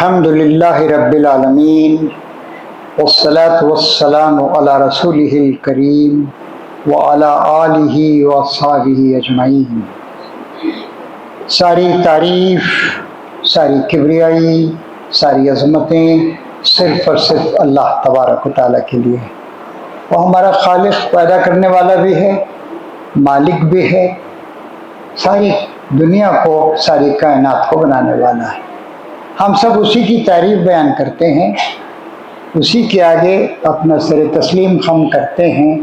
الحمد للہ رب العالمین والصلاة والسلام علی رسولہ الکریم وعلی آلہ واصحابہ اجمعین۔ ساری تعریف، ساری کبریائی، ساری عظمتیں صرف اور صرف اللہ تبارک و تعالیٰ کے لیے۔ وہ ہمارا خالق، پیدا کرنے والا بھی ہے، مالک بھی ہے، ساری دنیا کو، ساری کائنات کو بنانے والا ہے۔ ہم سب اسی کی تعریف بیان کرتے ہیں، اسی کے آگے اپنا سر تسلیم خم کرتے ہیں،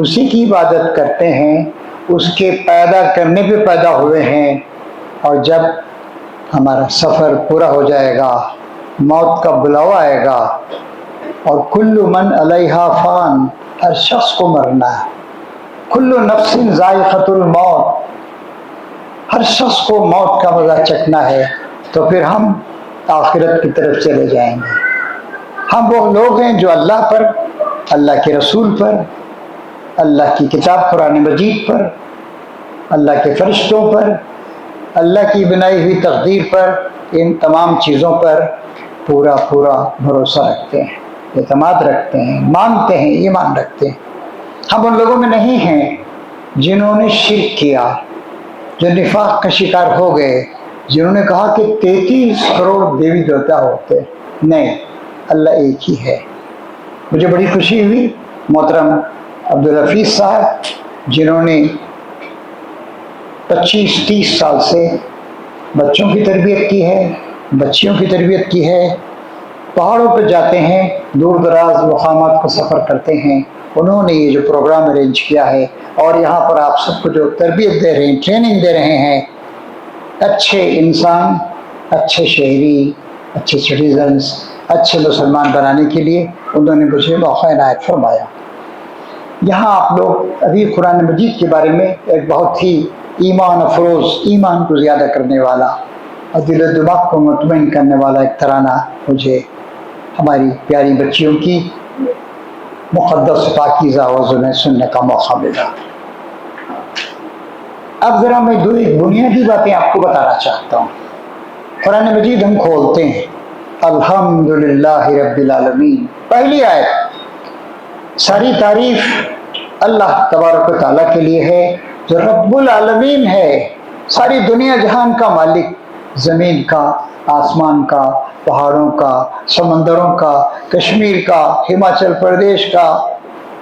اسی کی عبادت کرتے ہیں، اس کے پیدا کرنے پہ پیدا ہوئے ہیں، اور جب ہمارا سفر پورا ہو جائے گا، موت کا بلاوا آئے گا، اور کل من علیہا فان، ہر شخص کو مرنا ہے، کل نفس ذائقۃ الموت، ہر شخص کو موت کا مزہ چکھنا ہے، تو پھر ہم آخرت کی طرف چلے جائیں گے۔ ہم وہ لوگ ہیں جو اللہ پر، اللہ کے رسول پر، اللہ کی کتاب قرآن مجید پر، اللہ کے فرشتوں پر، اللہ کی بنائی ہوئی تقدیر پر، ان تمام چیزوں پر پورا بھروسہ رکھتے ہیں، اعتماد رکھتے ہیں، مانتے ہیں، ایمان رکھتے ہیں۔ ہم ان لوگوں میں نہیں ہیں جنہوں نے شرک کیا، جو نفاق کا شکار ہو گئے، جنہوں نے کہا کہ 33 کروڑ دیوی دیوتا ہوتے۔ نہیں، اللہ ایک ہی ہے۔ مجھے بڑی خوشی ہوئی محترم عبدالحفیظ صاحب، جنہوں نے 25-30 سال سے بچوں کی تربیت کی ہے، بچیوں کی تربیت کی ہے، پہاڑوں پہ جاتے ہیں، دور دراز مقامات کو سفر کرتے ہیں، انہوں نے یہ جو پروگرام ارینج کیا ہے، اور یہاں پر آپ سب کو جو تربیت دے رہے ہیں، ٹریننگ دے رہے ہیں، اچھے انسان، اچھے شہری، اچھے سٹیزنز، اچھے مسلمان بنانے کے لیے انہوں نے مجھے موقع عنایت فرمایا۔ یہاں آپ لوگ ابھی قرآن مجید کے بارے میں ایک بہت ہی ایمان افروز، ایمان کو زیادہ کرنے والا اور دل و دماغ کو مطمئن کرنے والا ایک ترانہ مجھے ہماری پیاری بچیوں کی مقدس پاکیزہ آوازوں میں سننے کا موقع ملا۔ اب ذرا میں دو ایک بنیادی باتیں آپ کو بتانا چاہتا ہوں۔ قرآن مجید ہم کھولتے ہیں، الحمدللہ رب العالمین، پہلی آیت، ساری تعریف اللہ تبارک و تعالیٰ کے لیے ہے جو رب العالمین ہے، ساری دنیا جہان کا مالک، زمین کا، آسمان کا، پہاڑوں کا، سمندروں کا، کشمیر کا، ہماچل پردیش کا،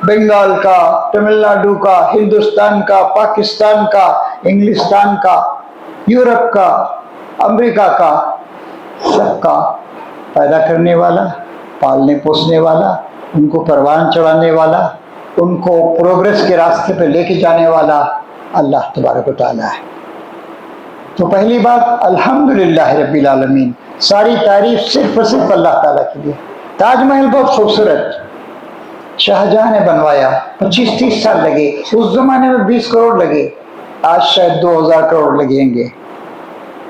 بنگال کا، تمل ناڈو کا، ہندوستان کا، پاکستان کا، انگلستان کا، یورپ کا، امریکہ کا، سب کا پیدا کرنے والا، پالنے پوسنے والا، ان کو پروان چڑھانے والا، ان کو پروگریس کے راستے پہ لے کے جانے والا اللہ تبارک و تعالیٰ ہے۔ تو پہلی بات، الحمدللہ رب العالمین، ساری تعریف صرف اور صرف اللہ تعالیٰ کے لیے۔ تاج محل بہت خوبصورت شاہجہاں نے بنوایا، 25-30 سال لگے، اس زمانے میں 20 کروڑ لگے، آج شاید 2000 کروڑ لگیں گے۔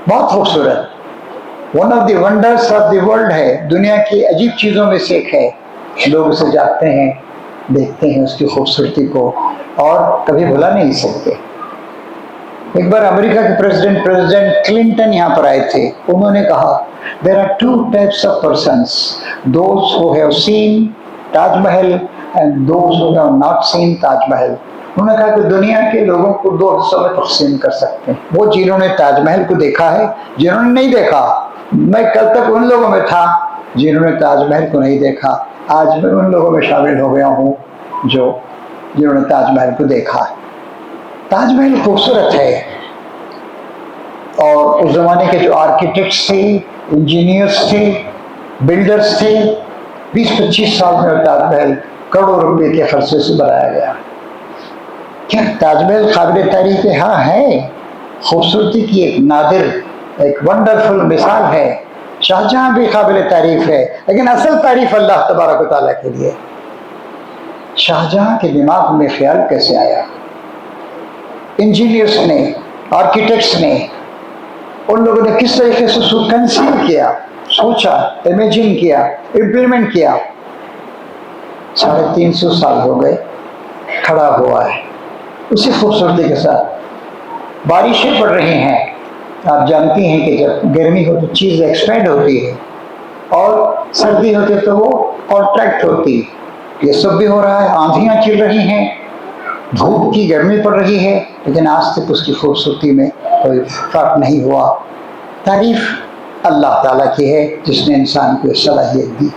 بہت خوبصورت، one of the wonders of the world ہے، دنیا کی عجیب چیزوں میں سے ایک ہے۔ لوگ اسے جاتے ہیں، دیکھتے ہیں اس کی خوبصورتی کو، اور کبھی بھلا نہیں سکتے۔ ایک بار امریکہ کے پریزیڈنٹ کلنٹن یہاں پر آئے تھے، انہوں نے کہا there are two types of persons, those who have seen Taj Mahal and those who have not seen Taj Mahal. انہوں نے کہا کہ دنیا کے لوگوں کو دو حصوں میں تقسیم کر سکتے ہیں، وہ جنہوں نے تاج محل کو دیکھا ہے، جنہوں نے نہیں دیکھا۔ میں کل تک ان لوگوں میں تھا جنہوں نے تاج محل کو نہیں دیکھا، آج میں ان لوگوں میں شامل ہو گیا ہوں جنہوں نے تاج محل کو دیکھا۔ تاج محل خوبصورت ہے، اور اس زمانے کے جو آرکیٹیکٹس تھے، انجینئرس تھے، بلڈرس تھے، 20-25 سال میں تاج محل کروڑوں روپے کے خرچے سے بنایا گیا۔ کیا تاج محل قابل تعریف ہے؟ ہاں ہے، خوبصورتی کی ایک نادر، ایک ونڈرفل مثال ہے۔ شاہجہاں بھی قابل تعریف ہے، لیکن اصل تعریف اللہ تبارک و تعالیٰ کے لیے۔ شاہجہاں کے دماغ میں خیال کیسے آیا؟ انجینئرس نے، آرکیٹیکٹس نے، ان لوگوں نے کس طریقے سے اس کو کنسیو کیا، سوچا، امیجن کیا، امپلیمنٹ کیا۔ 350 سال ہو گئے، کھڑا ہوا ہے اسی خوبصورتی کے ساتھ۔ بارشیں پڑ رہی ہیں، آپ جانتی ہیں کہ جب گرمی ہو تو چیز ایکسپینڈ ہوتی ہے، اور سردی ہوتی تو وہ کانٹریکٹ ہوتی. یہ سب بھی ہو رہا ہے, آندھیاں چل رہی ہیں, دھوپ کی گرمی پڑ رہی ہے, لیکن آج تک اس کی خوبصورتی میں کوئی فرق نہیں ہوا. تعریف اللہ تعالیٰ کی ہے جس نے انسان کو صلاحیت دی.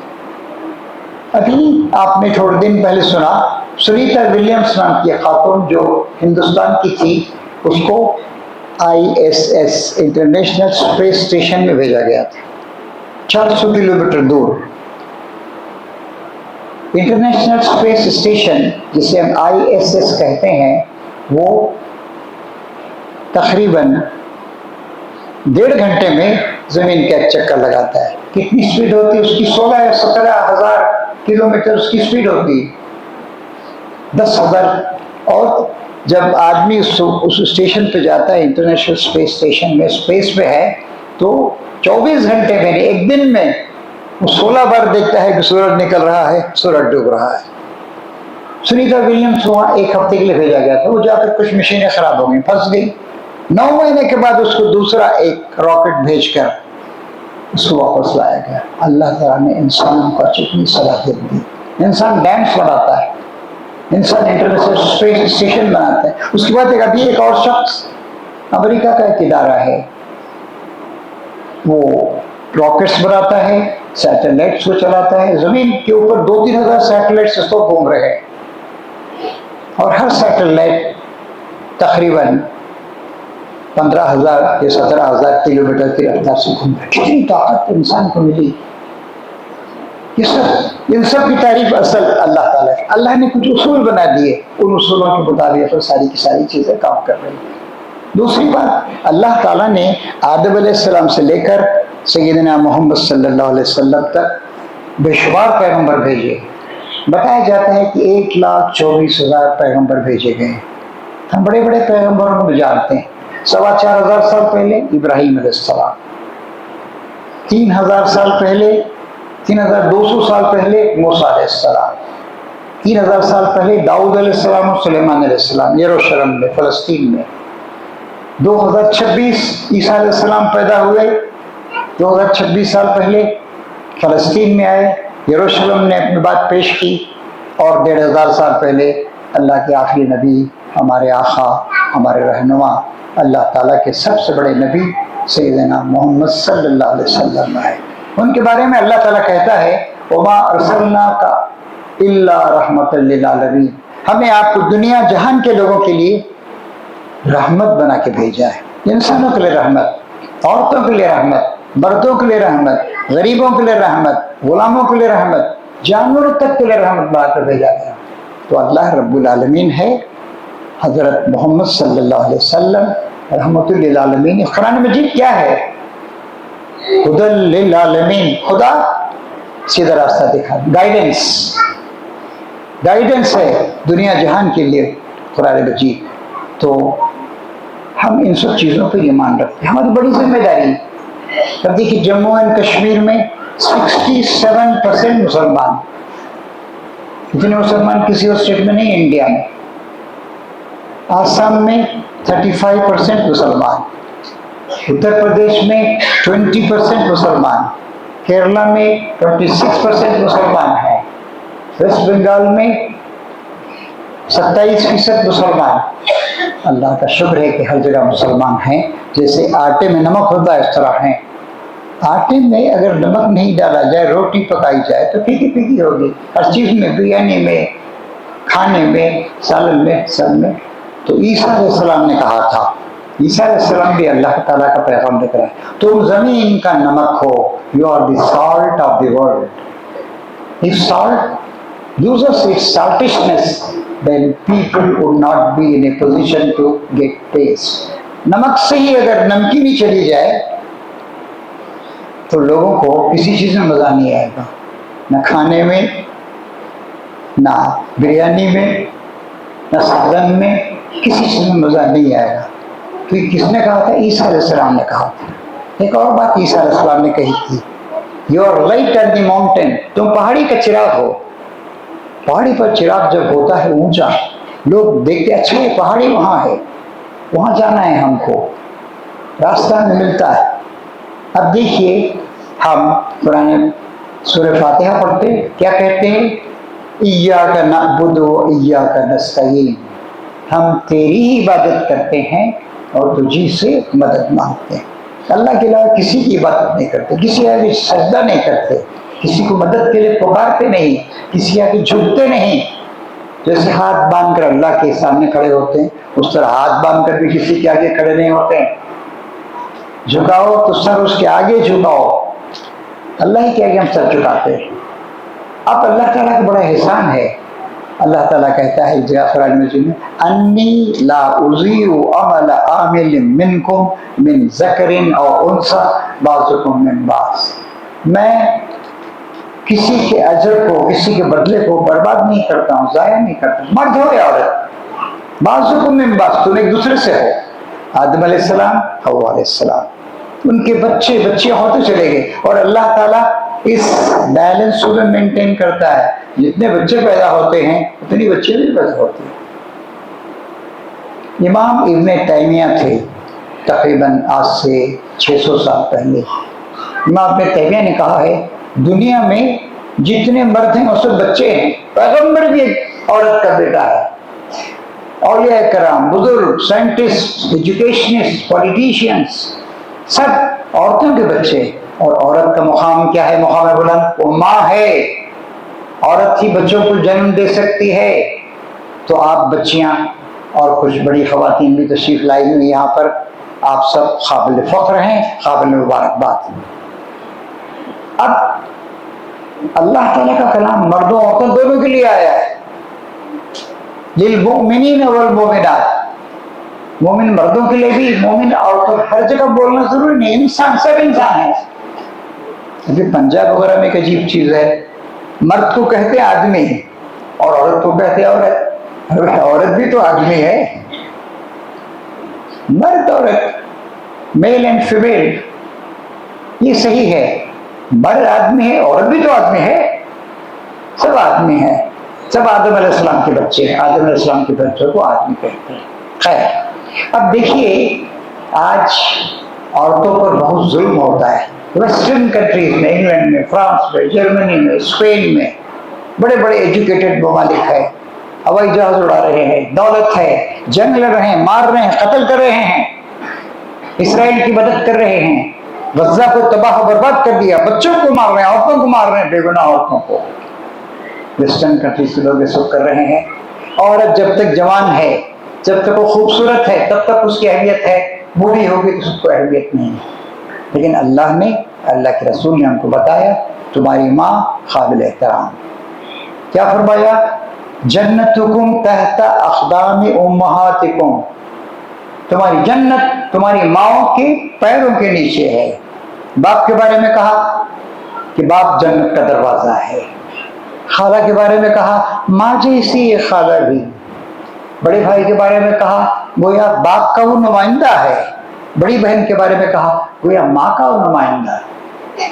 ابھی آپ نے تھوڑے دن پہلے سنا سنیتا ولیمز نام کی خاتون جو ہندوستان کی تھی, اس کو ISS انٹرنیشنل اسپیس اسٹیشن میں بھیجا گیا تھا 400 کلومیٹر دور. انٹرنیشنل اسپیس اسٹیشن جسے ہم ISS کہتے ہیں وہ تقریباً 1.5 گھنٹے میں زمین کا ایک چکر لگاتا ہے. کتنی اسپیڈ ہوتی ہے اس کی؟ 16 یا 17 ہزار کلومیٹر اس کی اسپیڈ ہوتی, 10,000. اور جب آدمی اس اسٹیشن پہ جاتا ہے, انٹرنیشنل اسپیس اسٹیشن میں اسپیس پہ ہے, تو 24 گھنٹے میں ایک دن میں وہ 16 بار دیکھتا ہے کہ سورج نکل رہا ہے, سورج ڈوب رہا ہے. سنیتا ولیمز وہاں 1 ہفتے کے لیے بھیجا گیا تھا. وہ جا کر کچھ مشینیں خراب ہو گئی, پھنس گئی. 9 مہینے کے بعد اس کو دوسرا ایک راکٹ بھیج کر اس کو واپس لایا گیا. اللہ تعالیٰ نے انسان کو کتنی صلاحیت دی. انسان ڈیمس بناتا ہے, انسان انٹرنیشنل اسپیس اسٹیشن بناتا ہے. اس کے بعد ابھی ایک اور شخص امریکہ کا ایک ادارہ ہے, وہ راکٹس بناتا ہے, سیٹلائٹس کو چلاتا ہے. زمین کے اوپر 2-3 ہزار سیٹلائٹس اس وقت گھوم رہے ہیں, اور ہر سیٹلائٹ تقریباً 15,000 یا 17,000 کلومیٹر کی رفتار سے گھوم رہے. کتنی طاقت انسان کو ملی. ان سب کی تعریف اصل اللہ تعالیٰ ہے. اللہ نے کچھ اصول بنا دیے, ان اصولوں کے مطابق ساری کی ساری چیزیں کام کر رہی ہیں. دوسری بات, اللہ تعالیٰ نے آدم علیہ السلام سے لے کر سیدنا محمد صلی اللہ علیہ وسلم تک بے شمار پیغمبر بھیجے. بتایا جاتا ہے کہ 1,24,000 پیغمبر بھیجے گئے. ہم بڑے بڑے پیغمبروں کو جانتے ہیں. 4,2500 سال پہلے ابراہیم علیہ السلام, 3,000 سال پہلے 3,200 سال پہلے موسیٰ علیہ السلام, 3,000 سال پہلے داؤد علیہ السلام اور سلیمان علیہ السلام یروشلم میں, فلسطین میں. 2026 عیسیٰ علیہ السلام پیدا ہوئے, 2026 سال پہلے فلسطین میں آئے, یروشلم نے اپنی بات پیش کی. اور 1,500 سال پہلے اللہ کے آخری نبی, ہمارے آقا, ہمارے رہنما, اللہ تعالیٰ کے سب سے بڑے نبی سیدنا محمد صلی اللہ علیہ وسلم آئے. ان کے بارے میں اللہ تعالیٰ کہتا ہے وَمَا أَرْسَلْنَاكَ إِلَّا رَحْمَةً لِّلْعَالَمِينَ, ہم نے آپ کو دنیا جہان کے لوگوں کے لیے رحمت بنا کے بھیجا ہے. انسانوں کے لیے رحمت, عورتوں کے لیے رحمت, مردوں کے لیے رحمت, غریبوں کے لیے رحمت, غلاموں کے لیے رحمت, جانوروں تک کے لیے رحمت بنا کر بھیجا گیا. تو اللہ رب العالمین ہے, حضرت محمد صلی اللہ علیہ وسلم رحمت للعالمین. قرآن مجید کیا ہے؟ ہدی للعالمین, خدا سیدھا راستہ دکھا, گائیڈنس ہے دنیا جہان کے لیے قرآن مجید. تو ہم ان سب چیزوں پہ ایمان رکھتے ہیں, ہماری بڑی ذمہ داری. اب دیکھیے جموں اینڈ کشمیر میں 67% مسلمان, اتنے مسلمان کسی اور اسٹیٹ میں نہیں, انڈیا میں. آسام میں 35% مسلمان, اتر پردیش میں 20% مسلمان, کیرلا میں 26% مسلمان ہیں, ویسٹ بنگال میں 27% مسلمان. اللہ کا شکر ہے کہ ہر جگہ مسلمان ہیں. جیسے آٹے میں نمک ہوتا ہے اس طرح ہیں. آٹے میں اگر نمک نہیں ڈالا جائے, روٹی پکائی جائے تو پھیکی پھیکی ہوگی. ہر چیز میں, بریانی میں, کھانے میں, سالن میں, سب میں. تو عیسیٰ علیہ السلام نے کہا تھا, عیسیٰ علیہ السلام بھی اللہ تعالیٰ کا پیغام لے کر آئے, تم زمین کا نمک ہو, you are the salt of the world. If salt loses its saltishness, then people would not be in a position to get taste. نمک سے ہی اگر نمکینی چلی جائے تو لوگوں کو کسی چیز میں مزہ نہیں آئے گا, نہ کھانے میں, نہ بریانی میں, نہ سالن میں, کسی چیز میں مزہ نہیں آئے گا. تو یہ کس نے کہا تھا؟ عیسیٰ علیہ السلام نے کہا تھا. ایک اور بات عیسیٰ علیہ السلام نے کہی تھی, you are light at the mountain, تم پہاڑی کا چراغ ہو. پہاڑی پر چراغ جب ہوتا ہے اونچا, لوگ دیکھتے اچھا یہ پہاڑی وہاں ہے, وہاں جانا ہے ہم کو, راستہ میں ملتا ہے. اب دیکھیے ہم قرآن سورہ فاتحہ پڑھتے کیا کہتے ہیں؟ ایاک نعبد و ایاک نستعین، ہم تیری ہی عبادت کرتے ہیں اور تجھی سے مدد مانگتے ہیں۔ اللہ کے علاوہ کسی کی عبادت نہیں کرتے، کسی آگے سجدہ نہیں کرتے، کسی کو مدد کے لیے پکارتے نہیں، کسی آگے جھکتے نہیں۔ جیسے ہاتھ باندھ کر اللہ کے سامنے کھڑے ہوتے ہیں، اس طرح ہاتھ باندھ کر بھی کسی کے آگے کھڑے نہیں ہوتے ہیں۔ جھکاؤ تو سر اس کے آگے جھکاؤ، اللہ ہی کے آگے ہم سر جھکاتے ہیں۔ اب اللہ تعالیٰ کا بڑا احسان ہے، اللہ تعالیٰ کہتا ہے قرآن مجید میں انی لا اضیع عمل عامل منکم من ذکر او انثی بعضکم من بعض، میں کسی کے اجر کو، کسی کے بدلے کو برباد نہیں کرتا ہوں، ضائع نہیں کرتا ہوں، مرد ہو یا عورت، بعضکم من بعض، تم ایک دوسرے سے ہو۔ آدم علیہ السلام، حوا علیہ السلام، ان کے بچے بچے ہوتے چلے گئے، اور اللہ تعالیٰ اس بیلنس کو مینٹین کرتا ہے، جتنے بچے پیدا ہوتے ہیں اتنی بچے بھی پیدا ہوتے ہیں۔ امام ابن تیمیہ تھے، تقریباً آج سے 600 سال پہلے۔ امام ابن تیمیہ نے کہا ہے دنیا میں جتنے مرد ہیں اس سب بچے ہیں، پیغمبر بھی ایک عورت کا بیٹا ہے، اولیاء کرام، بزرگ، سائنٹسٹ، ایجوکیشنسٹ، پولیٹیشینس، سب عورتوں کے بچے۔ اور عورت کا مقام کیا ہے؟ مقام بلند، وہ ماں ہے، عورت ہی بچوں کو جنم دے سکتی ہے۔ تو آپ بچیاں اور کچھ بڑی خواتین بھی تشریف لائی ہوئی یہاں پر، آپ سب قابل فخر ہیں، قابل مبارکباد۔ اب اللہ تعالیٰ کا کلام مردوں عورتوں دونوں کے لیے آیا ہے، للمؤمنین والمؤمنات، مومن مردوں کے لیے بھی، مومن عورتوں، ہر جگہ بولنا ضروری نہیں، انسان سب انسان ہے۔ ابھی پنجاب وغیرہ میں ایک عجیب چیز ہے، مرد کو کہتے ہیں آدمی اور عورت کو کہتے ہیں عورت، عورت بھی تو آدمی ہے، مرد عورت، میل اینڈ فیمیل، یہ صحیح ہے، مرد آدمی ہے، عورت بھی تو آدمی ہے، سب آدمی ہیں، سب آدم علیہ السلام کے بچے ہیں، آدم علیہ السلام کے بچوں کو آدمی کہتے ہیں۔ خیر، اب دیکھیے آج عورتوں پر بہت ظلم ہوتا ہے، ویسٹرن کنٹریز میں، انگلینڈ میں، فرانس میں، جرمنی میں، اسپین میں، بڑے بڑے ایجوکیٹڈ ممالک ہیں، ہوائی جہاز اڑا رہے ہیں، دولت ہے، جنگ لڑ رہے ہیں، مار رہے ہیں، قتل کر رہے ہیں، اسرائیل کی مدد کر رہے ہیں، غزہ کو تباہ و برباد کر دیا، بچوں کو مار رہے ہیں، عورتوں کو مار رہے ہیں، بے گناہ عورتوں کو۔ ویسٹرن کنٹریز کے لوگ یہ سب کر رہے ہیں۔ عورت جب تک جوان ہے، جب تک وہ خوبصورت ہے، تب تک اس کی اہمیت ہے، بوڑھی ہوگی تو اس کو اہمیت نہیں ہے۔ لیکن اللہ نے، اللہ کے رسول نے ہم کو بتایا تمہاری ماں قابل احترام۔ کیا فرمایا؟ جنتکم تحت اقدام امہاتکم، تمہاری جنت تمہاری ماؤں کے پیروں کے نیچے ہے۔ باپ کے بارے میں کہا کہ باپ جنت کا دروازہ ہے، خالہ کے بارے میں کہا ماں جیسی ہے خالہ بھی، بڑے بھائی کے بارے میں کہا گویا باپ کا وہ نمائندہ ہے، بڑی بہن کے بارے میں کہا گویا ماں کا وہ نمائندہ ہے۔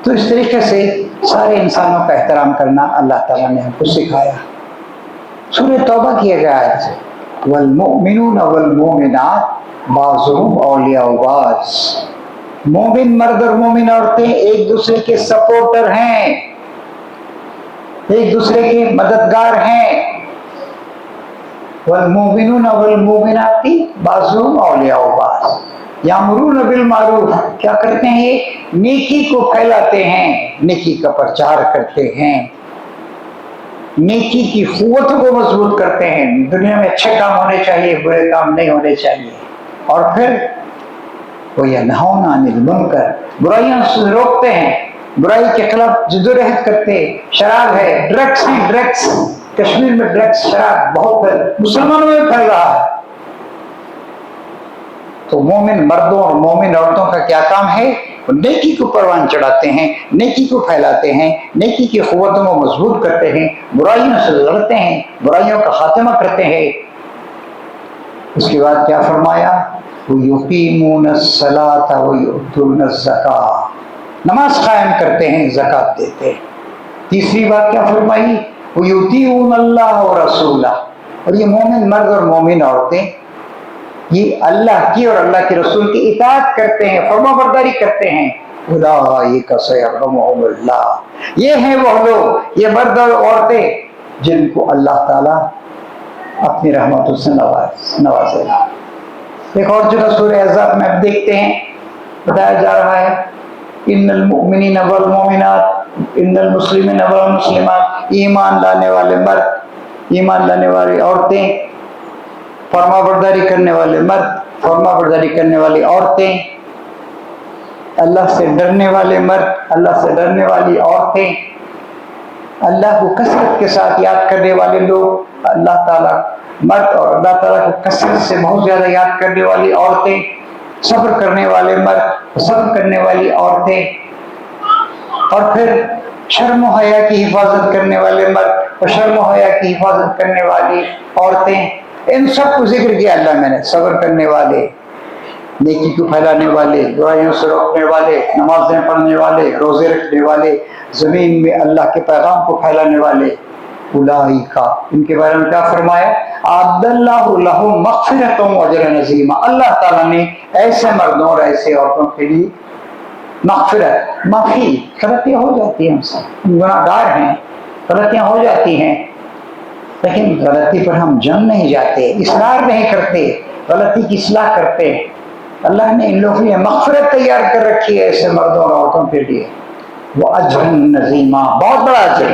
تو اس طریقے سے سارے انسانوں کا احترام کرنا اللہ تعالیٰ نے ہم کو سکھایا۔ سورہ توبہ کی ایک آیت، والمؤمنون والمؤمنات بعضهم اولیاء بعض، مومن مرد اور مومن عورتیں ایک دوسرے کے سپورٹر ہیں، ایک دوسرے کے مددگار ہیں۔ والمؤمنون والمؤمنات بعضهم اولیاء بعض یامرون بالمعروف، کیا کرتے ہیں؟ یہ نیکی کو پھیلاتے ہیں، نیکی کا پرچار کرتے ہیں، نیکی کی قوتوں کو مضبوط کرتے ہیں۔ دنیا میں اچھے کام ہونے چاہیے، برے کام نہیں ہونے چاہیے۔ اور پھر وہ ینہون عن المنکر، برائیاں سے روکتے ہیں، برائی کے خلاف جدوجہد کرتے ہیں۔ شراب ہے، ڈرگس ہیں، ڈرگس کشمیر میں ڈرگس، شراب بہت ہے، مسلمانوں میں پھیل رہا ہے۔ تو مومن مردوں اور مومن عورتوں کا کیا کام ہے؟ وہ نیکی کو پروان چڑھاتے ہیں، نیکی کو پھیلاتے ہیں، نیکی کی قوتوں کو مضبوط کرتے ہیں، برائیوں سے لڑتے ہیں، برائیوں کا خاتمہ کرتے ہیں۔ اس کے بعد کیا فرمایا؟ وَيُقِيمُونَ الصَّلَاةَ وَيُؤْتُونَ الزَّكَاةَ، نماز قائم کرتے ہیں، زکوٰۃ دیتے ہیں۔ تیسری بات کیا فرمائی؟ وَيُطِيعُونَ اللَّهَ وَرَسُولَهُ، اور یہ مومن مرد اور مومن عورتیں یہ اللہ کی اور اللہ کے رسول کی اطاعت کرتے ہیں، فرما برداری کرتے ہیں، اولئک سیرحمہم اللہ، یہ ہیں وہ لوگ، یہ مرد اور عورتیں جن کو اللہ تعالیٰ اپنی رحمتوں سے نوازے گا۔ ایک اور جگہ سورہ احزاب میں اب دیکھتے ہیں، بتایا جا رہا ہے ان المؤمنین والمؤمنات، ان المسلمین والمسلمات، ایمان لانے والے مرد، ایمان لانے والی عورتیں، فرما برداری کرنے والے مرد، فرما برداری کرنے والی عورتیں، اللہ سے ڈرنے والے مرد، اللہ سے ڈرنے والی عورتیں، اللہ کو کثرت کے ساتھ یاد کرنے والے لوگ، اللہ تعالیٰ مرد، اور اللہ تعالیٰ کو کثرت سے بہت زیادہ یاد کرنے والی عورتیں، صبر کرنے والے مرد، صبر کرنے والی عورتیں، اور پھر شرم و حیا کی حفاظت کرنے والے مرد اور شرم و حیا کی حفاظت کرنے والی عورتیں، ان سب کو ذکر کیا اللہ میں نے، صبر کرنے والے، نیکی کو پھیلانے والے، برائیوں سے روکنے والے، نمازیں پڑھنے والے، روزے رکھنے والے، زمین میں اللہ کے پیغام کو پھیلانے والے، اولئک، ان کے بارے میں کیا فرمایا؟ اعد اللہ لہم مغفرۃ واجرا عظیما، اللہ تعالیٰ نے ایسے مردوں اور ایسے عورتوں کے لیے مغفرت، معافی، غلطیاں ہو جاتی ہیں، ہم سب گناہ گار ہیں، غلطیاں ہو جاتی ہیں، لیکن غلطی پر ہم جم نہیں جاتے، اصرار نہیں کرتے، غلطی کی اصلاح کرتے۔ اللہ نے ان لوگوں کے لیے مغفرت تیار کر رکھی ہے ایسے مردوں اور عورتوں کے لیے، وہ اجر عظیما، بہت بڑا اجر۔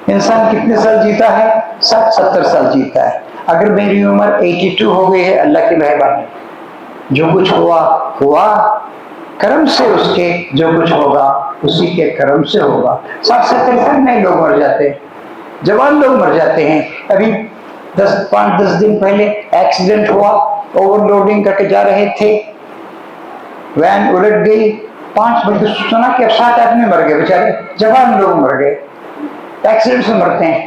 انسان کتنے سال جیتا ہے؟ 60-70 سال جیتا ہے۔ اگر میری عمر 82 ہو گئی ہے، اللہ کی مہربانی، جو کچھ ہوا ہوا کرم سے، اس کے جو کچھ ہوگا اسی کے کرم سے ہوگا۔ 60-70 سال میں لوگ مر جاتے ہیں، جوان لوگ مر جاتے ہیں۔ ابھی 5-10 دن پہلے ایکسیڈنٹ ہوا، اوور لوڈنگ کر کے جا رہے تھے، وین الٹ گئی، 5 بجے سنا کہ 7 آدمی مر گئے، بیچارے جوان لوگ مر گئے، ایکسیڈنٹ سے مرتے ہیں۔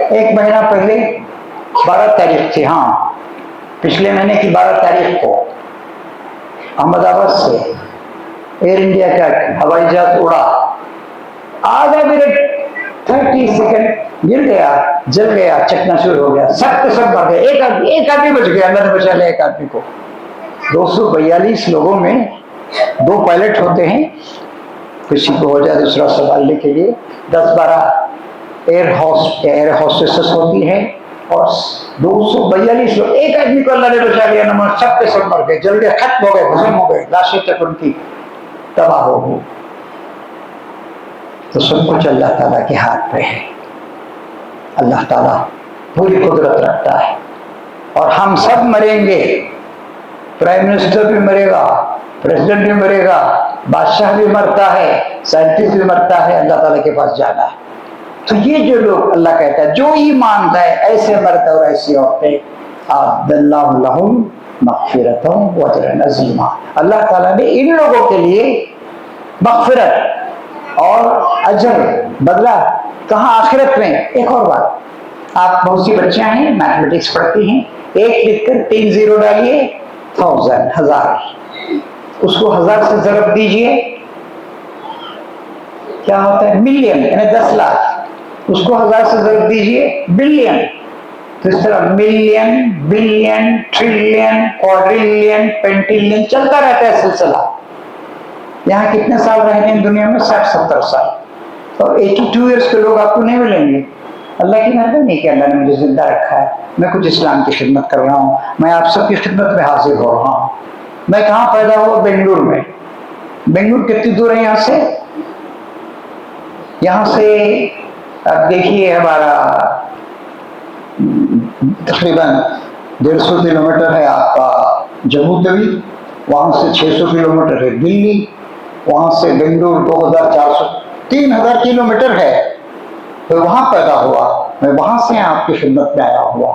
ایک مہینہ پہلے 12 تاریخ تھی، ہاں پچھلے مہینے کی 12 تاریخ کو احمد آباد سے ایئر انڈیا کا ہوائی جہاز اڑا، آدھا منٹ 30 سیکنڈ گر گیا، جل گیا، چکنا ہو گیا، سب کے سب مر گئے، ایک آدمی بچ گیا، اللہ نے بچا لیا ایک آدمی کو۔ 242 لوگوں میں 2 پائلٹ ہوتے ہیں، کسی کو ہو جائے دوسرا سنبھالنے کے لیے، 10-12 ایئر ہوسٹسز ہوتی ہیں، اور 242 لوگ، ایک آدمی کو اللہ نے بچا لیا، نمبر سب کے سب مر گئے، جل گئے، ختم ہو گئے، ختم ہو گئے، لاشیں تک ان کی تباہ ہو گئی۔ تو سب کچھ اللہ تعالیٰ کے ہاتھ پہ ہے، اللہ تعالیٰ پوری قدرت رکھتا ہے، اور ہم سب مریں گے، پرائم منسٹر بھی مرے گا، پریزیڈنٹ بھی مرے گا، بادشاہ بھی مرتا ہے، سائنٹسٹ بھی مرتا ہے، اللہ تعالیٰ کے پاس جانا ہے۔ تو یہ جو لوگ، اللہ کہتا ہے جو ایمان لائے ایسے مرد اور ایسی عورتیں، اعد اللہ لہم مغفرۃ واجرا عظیما، اللہ تعالیٰ نے ان لوگوں کے لیے مغفرت اور اجر، بدلہ کہاں؟ آخرت میں۔ ایک اور بات، آپ بہت سی بچیاں ہیں میتھمیٹکس پڑھتی ہیں، 1 لکھ کر 3 زیرو ڈالیے، 1000، اس کو 1000 سے ضرب دیجئے، کیا ہوتا ہے؟ ملین، یعنی 10 لاکھ، اس کو 1000 سے ضرب دیجئے، بلین، تو اس طرح ملین، بلین، ٹریلین، کوادریلین، پینٹیلین، چلتا رہتا ہے سلسلہ۔ یہاں کتنے سال رہتے ہیں دنیا میں؟ 60-70 سال، اور 82 ایئرس کے لوگ آپ کو نہیں ملیں گے۔ اللہ کی مہربانی کہ اللہ نے مجھے زندہ رکھا ہے، میں کچھ اسلام کی خدمت کر رہا ہوں، میں آپ سب کی خدمت میں حاضر ہو رہا ہوں۔ میں کہاں پیدا ہوا؟ بنگلور میں۔ بنگلور کتنی دور ہے یہاں سے؟ یہاں سے اب دیکھیے ہمارا تقریباً 150 کلومیٹر ہے آپ کا جموں توی، وہاں سے 600 کلومیٹر ہے دلی، وہاں سے بنگلور 2400 3000 کلومیٹر ہے، تو وہاں پیدا ہوا، میں وہاں سے آپ کی خدمت میں آیا ہوا،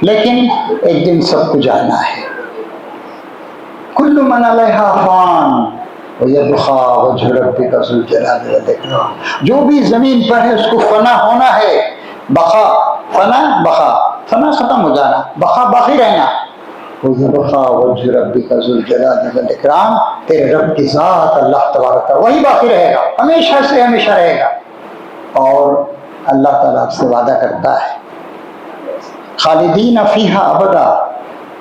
لیکن ایک دن سب کو جانا ہے۔ کل من علیہا فان وَيَبْقَى وَجْهُ رَبِّكَ ذُو الْجَلَالِ وَالْإِكْرَامِ، جو بھی زمین پر ہے اس کو فنا ہونا ہے، بقا، فنا بقا، فنا ختم ہو جانا، بقا باقی رہنا۔ وَيَبْقَى وَجْهُ رَبِّكَ ذُو الْجَلَالِ وَالْإِكْرَامِ، تیرے رب کی ذات اللہ تبارک وہی باقی رہے گا، ہمیشہ سے ہمیشہ رہے گا۔ اور اللہ تعالیٰ آپ سے وعدہ کرتا ہے خالدین فیہا ابدا،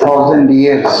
1000 years,